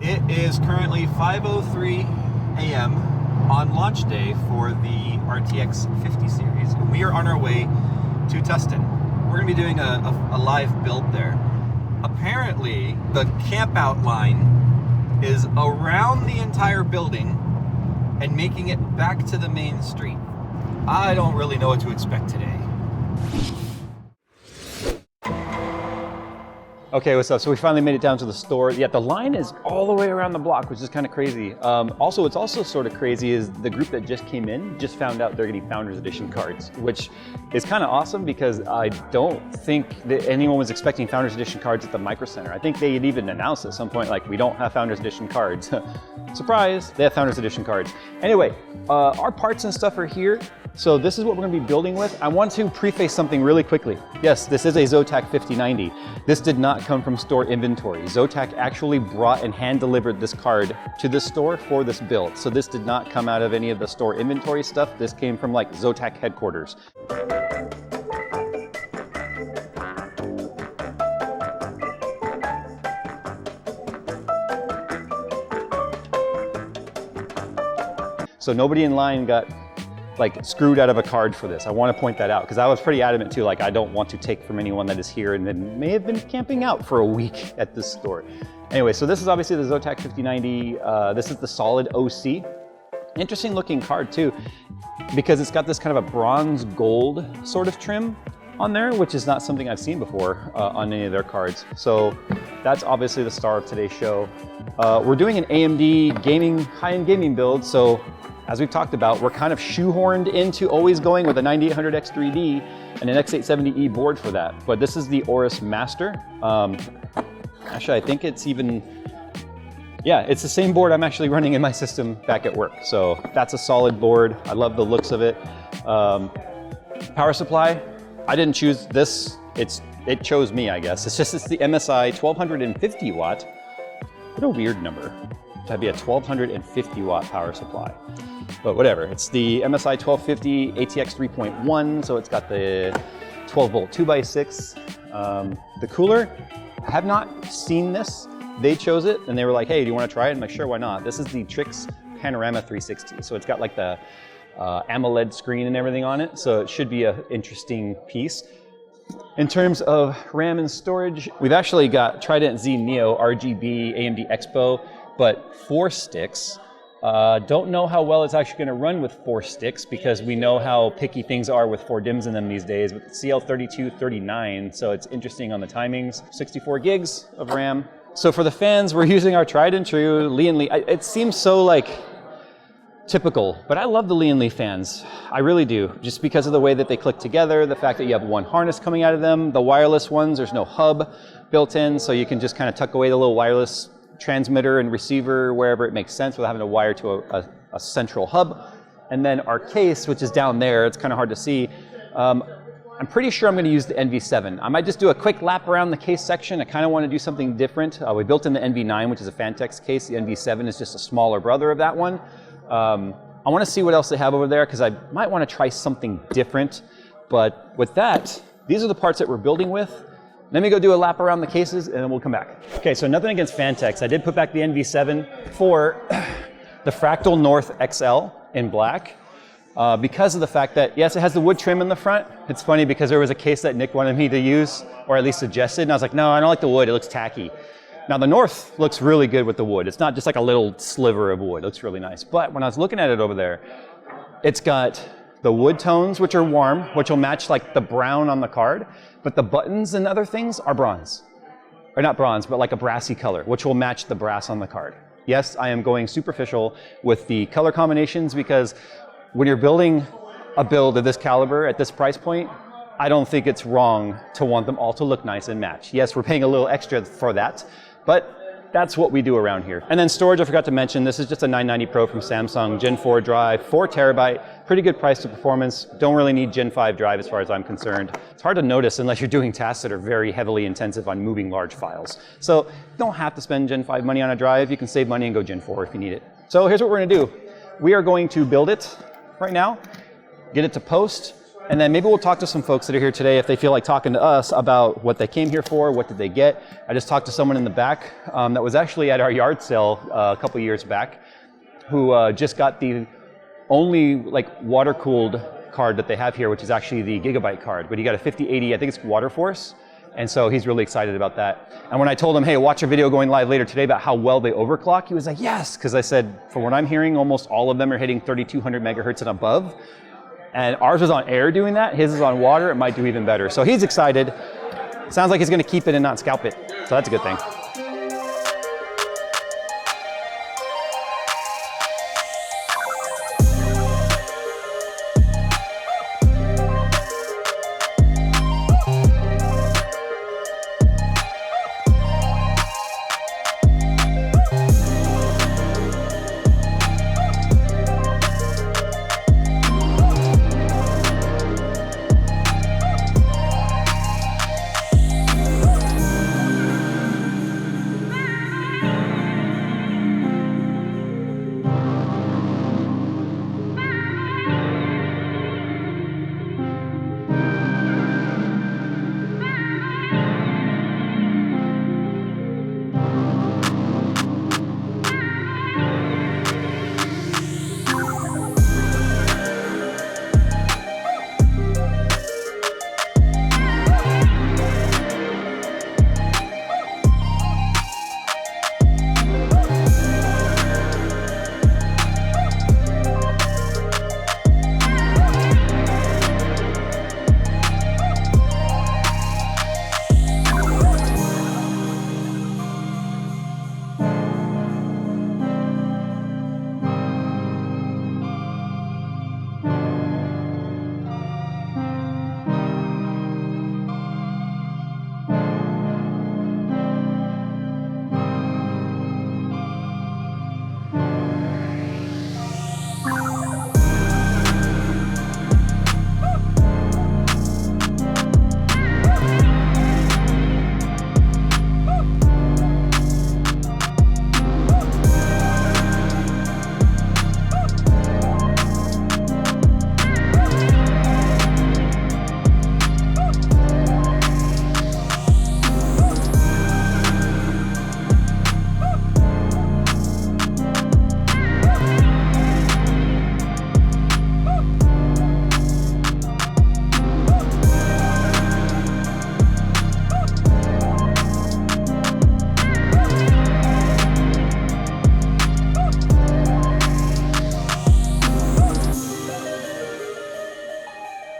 It is currently 5:03 a.m. on launch day for the RTX 50 series. We are on our way to Tustin. We're going to be doing a live build there. Apparently, the camp out line is around the entire building and making it back to the main street. I don't really know what to expect today. Okay, what's up? So we finally made it down to the store. Yeah, the line is all the way around the block, which is kind of crazy. Also, what's also sort of crazy is the group that just came in just found out they're getting Founders Edition cards, which is kind of awesome because I don't think that anyone was expecting Founders Edition cards at the Micro Center. I think they had even announced at some point, like, we don't have Founders Edition cards. Surprise, they have Founders Edition cards. Anyway, our parts and stuff are here. So this is what we're gonna be building with. I want to preface something really quickly. Yes, this is a Zotac 5090. This did not come from store inventory. Zotac actually brought and hand delivered this card to the store for this build. So this did not come out of any of the store inventory stuff. This came from like Zotac headquarters. So nobody in line got like screwed out of a card for this. I want to point that out because I was pretty adamant too, like I don't want to take from anyone that is here and then may have been camping out for a week at this store. Anyway, so this is obviously the Zotac 5090. This is the Solid OC. Interesting looking card too, because it's got this kind of a bronze gold sort of trim on there, which is not something I've seen before on any of their cards. So that's obviously the star of today's show. We're doing an AMD gaming, high-end gaming build. So as we've talked about, we're kind of shoehorned into always going with a 9800X3D and an X870E board for that. But this is the Aorus Master. Actually, I think it's even, yeah, it's the same board I'm actually running in my system back at work. So that's a solid board. I love the looks of it. Power supply, I didn't choose this. It chose me, I guess. It's the MSI 1250 watt. What a weird number. That'd be a 1250 watt power supply. But whatever, it's the MSI 1250 ATX 3.1, so it's got the 12 volt 2x6. The cooler, I have not seen this. They chose it and they were like, hey, do you want to try it? I'm like, sure, why not? This is the Trix Panorama 360. So it's got like the AMOLED screen and everything on it. So it should be an interesting piece. In terms of RAM and storage, we've actually got Trident Z Neo RGB AMD Expo, but 4 sticks. Don't know how well it's actually going to run with 4 sticks because we know how picky things are with 4 DIMMs in them these days with CL3239, so it's interesting on the timings. 64 gigs of RAM. So for the fans, we're using our tried and true Lee & Lee. It seems so like typical, but I love the Lee & Lee fans. I really do, just because of the way that they click together, the fact that you have one harness coming out of them. The wireless ones, there's no hub built in, so you can just kind of tuck away the little wireless transmitter and receiver wherever it makes sense without having to wire to a central hub. And then our case, which is down there, it's kind of hard to see. I'm pretty sure I'm going to use the NV7. I might just do a quick lap around the case section. I kind of want to do something different. We built in the NV9, which is a Fantex case. The NV7 is just a smaller brother of that one. I want to see what else they have over there because I might want to try something different. But with that, these are the parts that we're building with. Let me go do a lap around the cases and then we'll come back. Okay, so nothing against Fantex. I did put back the NV7 for the Fractal North XL in black because of the fact that, yes, it has the wood trim in the front. It's funny because there was a case that Nick wanted me to use, or at least suggested, and I was like, no, I don't like the wood, it looks tacky. Now the North looks really good with the wood. It's not just like a little sliver of wood, it looks really nice. But when I was looking at it over there, it's got the wood tones, which are warm, which will match like the brown on the card, but the buttons and other things are bronze. Or not bronze, but like a brassy color, which will match the brass on the card. Yes, I am going superficial with the color combinations because when you're building a build of this caliber at this price point, I don't think it's wrong to want them all to look nice and match. Yes, we're paying a little extra for that, but that's what we do around here. And then storage, I forgot to mention, this is just a 990 Pro from Samsung, Gen 4 drive, 4 terabyte, pretty good price to performance. Don't really need Gen 5 drive as far as I'm concerned. It's hard to notice unless you're doing tasks that are very heavily intensive on moving large files. So you don't have to spend Gen 5 money on a drive. You can save money and go Gen 4 if you need it. So here's what we're gonna do. We are going to build it right now, get it to post, And then maybe we'll talk to some folks that are here today if they feel like talking to us about what they came here for, what did they get. I just talked to someone in the back that was actually at our yard sale a couple years back who just got the only like water-cooled card that they have here, which is actually the Gigabyte card. But he got a 5080, I think it's Water Force. And so he's really excited about that. And when I told him, hey, watch a video going live later today about how well they overclock, he was like, yes, because I said, from what I'm hearing, almost all of them are hitting 3200 megahertz and above. And ours was on air doing that. His is on water. It might do even better. So he's excited. Sounds like he's going to keep it and not scalp it. So that's a good thing.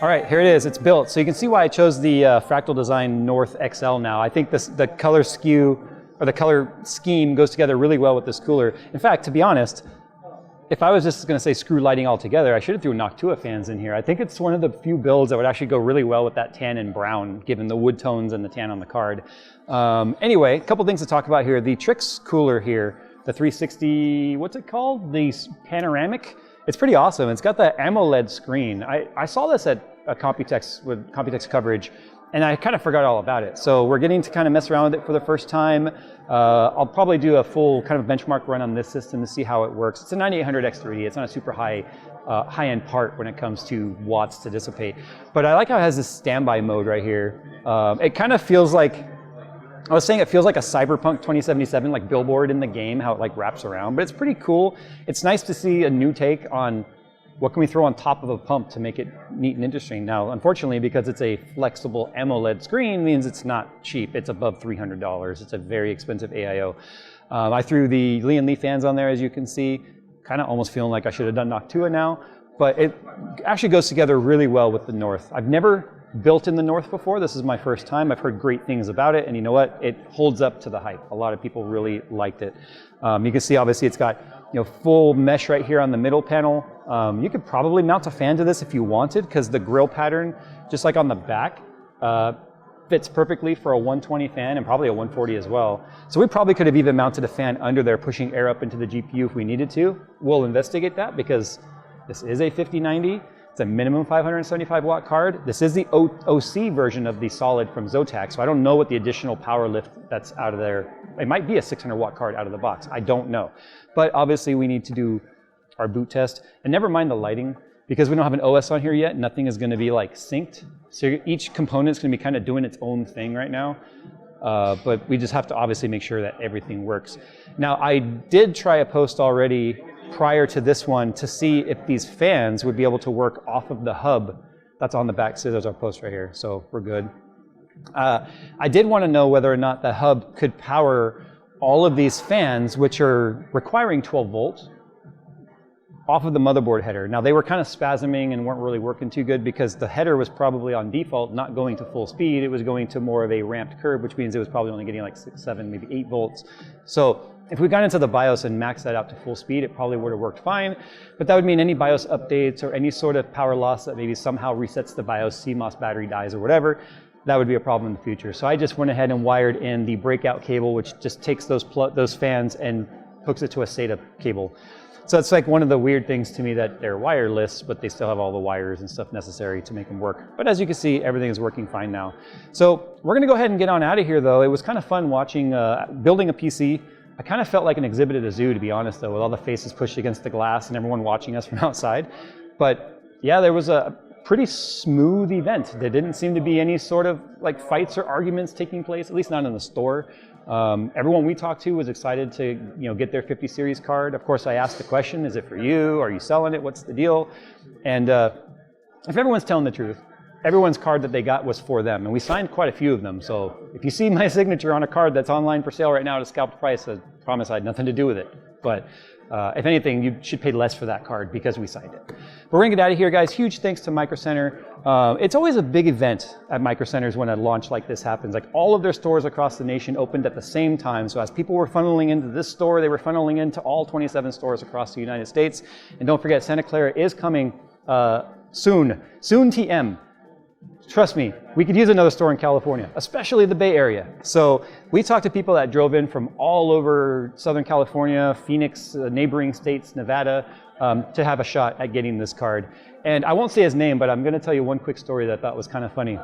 All right, here it is, it's built. So you can see why I chose the Fractal Design North XL now. I think the color skew, or the color scheme goes together really well with this cooler. In fact, to be honest, if I was just gonna say screw lighting altogether, I should have threw Noctua fans in here. I think it's one of the few builds that would actually go really well with that tan and brown, given the wood tones and the tan on the card. Anyway, a couple things to talk about here. The Trix cooler here, the 360, what's it called? The panoramic. It's pretty awesome. It's got the AMOLED screen. I saw this at a Computex with Computex coverage, and I kind of forgot all about it. So we're getting to kind of mess around with it for the first time. I'll probably do a full kind of benchmark run on this system to see how it works. It's a 9800 X3D. It's not a super high-end part when it comes to watts to dissipate. But I like how it has this standby mode right here. It kind of feels like, I was saying it feels like a Cyberpunk 2077 like billboard in the game, how it like wraps around, but it's pretty cool. It's nice to see a new take on what can we throw on top of a pump to make it neat and interesting. Now, unfortunately, because it's a flexible AMOLED screen, means it's not cheap. It's above $300. It's a very expensive AIO. I threw the Lian Li fans on there, as you can see, kind of almost feeling like I should have done Noctua now, but it actually goes together really well with the North. I've never built in the North before. This is my first time. I've heard great things about it, and you know what? It holds up to the hype. A lot of people really liked it. You can see, obviously, it's got full mesh right here on the middle panel. You could probably mount a fan to this if you wanted, because the grill pattern, just like on the back, fits perfectly for a 120 fan and probably a 140 as well. So we probably could have even mounted a fan under there, pushing air up into the GPU if we needed to. We'll investigate that, because this is a 5090. It's a minimum 575 watt card. This is the OC version of the Solid from Zotac, so I don't know what the additional power lift that's out of there. It might be a 600 watt card out of the box. I don't know. But obviously we need to do our boot test. And never mind the lighting. because we don't have an OS on here yet, nothing is going to be like synced. So each component is going to be kind of doing its own thing right now. But we just have to obviously make sure that everything works. Now, I did try a post already prior to this one to see if these fans would be able to work off of the hub that's on the back. So there's our post right here, so we're good. I did want to know whether or not the hub could power all of these fans, which are requiring 12 volts, off of the motherboard header. Now, they were kind of spasming and weren't really working too good because the header was probably on default not going to full speed. It was going to more of a ramped curve, which means it was probably only getting like 6, 7, maybe 8 volts. So if we got into the BIOS and maxed that out to full speed, it probably would have worked fine. But that would mean any BIOS updates or any sort of power loss that maybe somehow resets the BIOS, CMOS battery dies or whatever, that would be a problem in the future. So I just went ahead and wired in the breakout cable, which just takes those fans and hooks it to a SATA cable. So it's like one of the weird things to me that they're wireless, but they still have all the wires and stuff necessary to make them work. But as you can see, everything is working fine now. So we're gonna go ahead and get on out of here though. It was kind of fun watching, building a PC. I kind of felt like an exhibit at a zoo, to be honest though, with all the faces pushed against the glass and everyone watching us from outside. But yeah, there was a pretty smooth event. There didn't seem to be any sort of like fights or arguments taking place, at least not in the store. Everyone we talked to was excited to, get their 50 series card. Of course, I asked the question, is it for you? Are you selling it? What's the deal? And if everyone's telling the truth, everyone's card that they got was for them. And we signed quite a few of them. So if you see my signature on a card that's online for sale right now at a scalped price, I promise I had nothing to do with it. But if anything, you should pay less for that card because we signed it. But we're gonna get out of here, guys. Huge thanks to Micro Center. It's always a big event at Micro Centers when a launch like this happens. Like all of their stores across the nation opened at the same time. So as people were funneling into this store, they were funneling into all 27 stores across the United States. And don't forget, Santa Clara is coming soon. Soon TM. Trust me, we could use another store in California, especially the Bay Area. So we talked to people that drove in from all over Southern California, Phoenix, neighboring states, Nevada, to have a shot at getting this card. And I won't say his name, but I'm gonna tell you one quick story that I thought was kind of funny.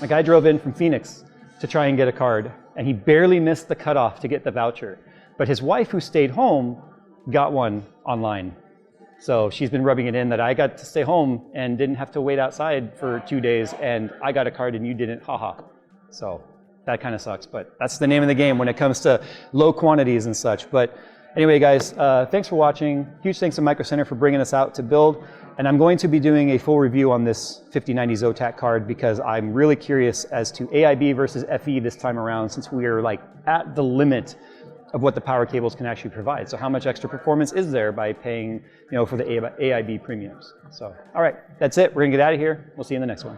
A guy drove in from Phoenix to try and get a card, and he barely missed the cutoff to get the voucher. But his wife, who stayed home, got one online. So she's been rubbing it in that I got to stay home and didn't have to wait outside for 2 days, and I got a card and you didn't, haha. So that kind of sucks, but that's the name of the game when it comes to low quantities and such. But anyway, guys, thanks for watching. Huge thanks to Micro Center for bringing us out to build. And I'm going to be doing a full review on this 5090 Zotac card because I'm really curious as to AIB versus FE this time around, since we are like at the limit of what the power cables can actually provide. So how much extra performance is there by paying, for the AIB premiums? So, all right, that's it. We're gonna get out of here. We'll see you in the next one.